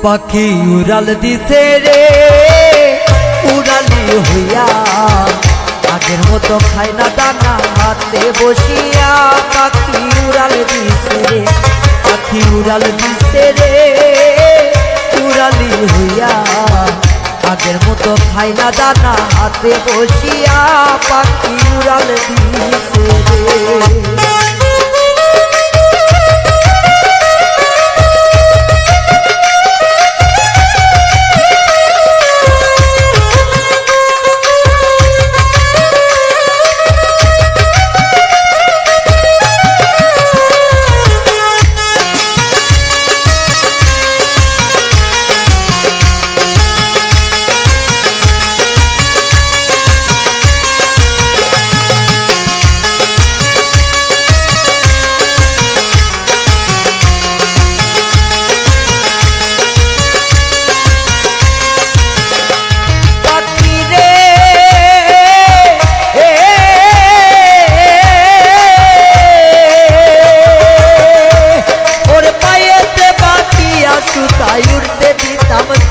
পাখি উড়াল দিছে রে উড়ালি হইয়া, আগের মতো খায় না দানা হাতে বসিয়া। পাখি উড়াল দিছে রে, পাখি উড়াল দিছে রে উড়ালি হইয়া, আগের মতো খায় না দানা হাতে বসিয়া। পাখি উড়াল দিছে রে।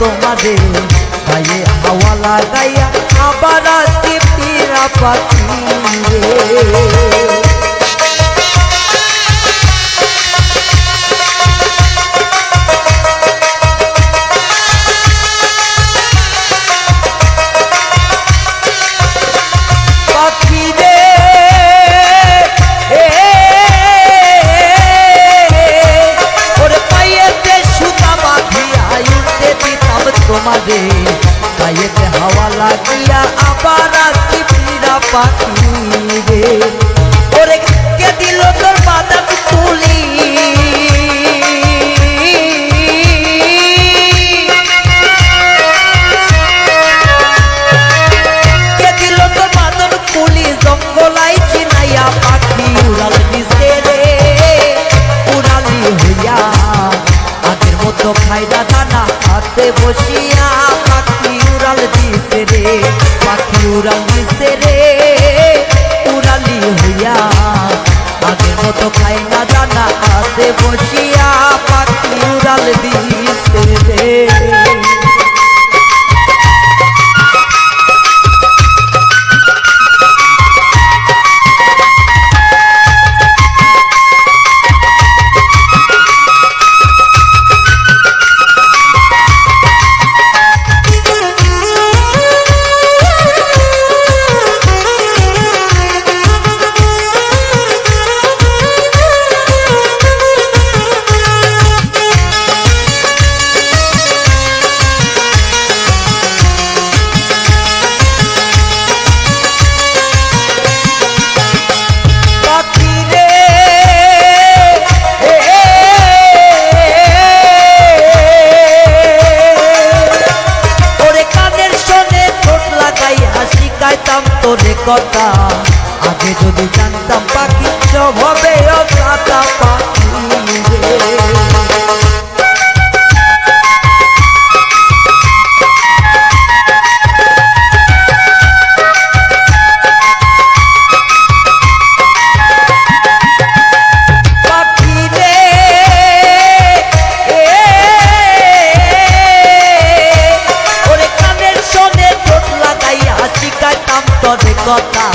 তোমাদের গায়ে হাওয়া লাগাইয়া আবার আসতে ফিরা পাখি রে। তোমাদের গায়েতে হাওয়া লাগিয়া আবার আসি ফিরা পাখি রে। ওরে কে দিল তোর বাদাম তুলি, কে দিল তোর বাদাম তুলি জঙ্গলাই চিনাইয়া। পাখি উড়াল দিছে রে উড়ালি হইয়া, আগের মতো খাইলা দানা হাতে বসিয়া। পাখি উড়াল দিছে রে, পাখি উড়াল দিছে রে উড়ালি হইয়া, আগের মতো খাই না দানা হাতে বসিয়া। পাখি উড়াল দিছে রে। তোরে কথা আগে যদি জানতাম পাখি সব হবে অজাতা পাখি রে। কথা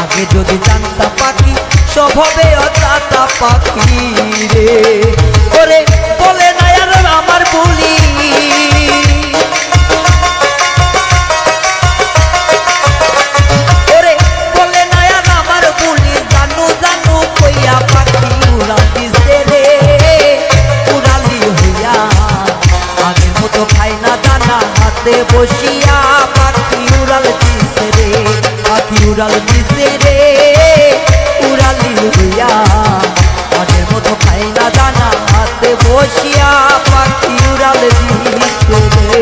আগে যদি জানতাম পাখি সব হবে অজাতা পাখি রে। ওরে বলে না আর আমার বলি, ওরে বলে না আর আমার বলি, জানু জানু কইয়া। পাখি উড়াল দিছে রে উড়ালি হইয়া, আগের মতো খাই না দানা হাতে বসিয়া। পাখি উড়াল দিছে রে, পাখি উড়াল দিছে রে উড়ালি হইয়া, আগের মতো খাই না দানা হাতে বসিয়া। পাখি উড়াল দিছে রে।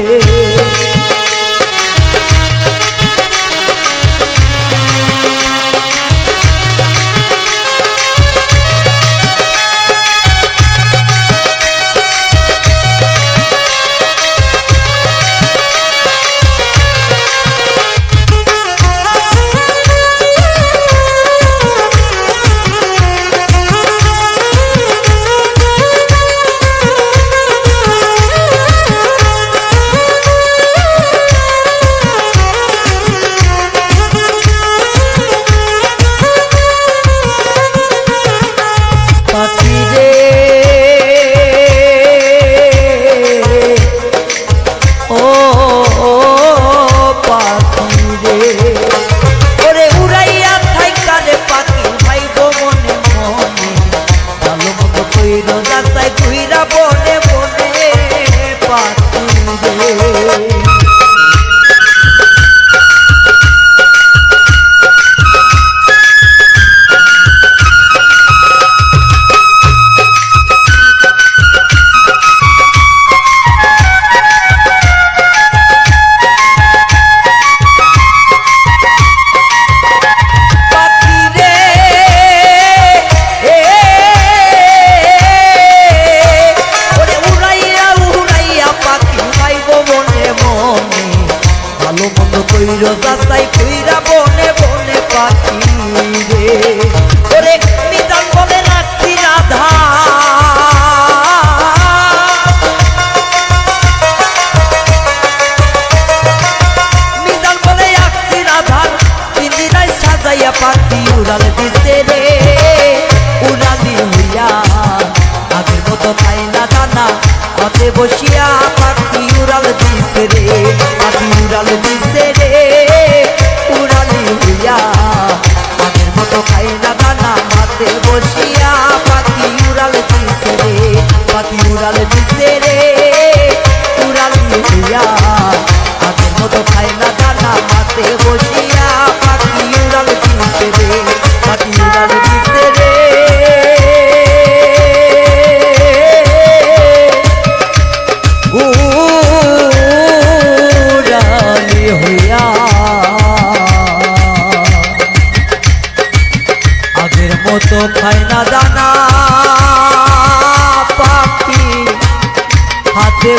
বসিয়া পাখি উড়াল দিছে রে, পাখি উড়াল দিছে রে, উড়ালি হইয়া আগের মতো খাই না দানা মাতে বসিয়া পাখি উড়াল দিছে রে, পাখি উড়াল দিছে রে, উড়ালি হইয়া আগের মতো খাই না দানা মাতে বসিয়া পাখি উড়াল দিছে রে, পাখি উড়াল দিছে রে। উড়ালি হইয়া আগের মতো খায় না দানা পাখি হাতে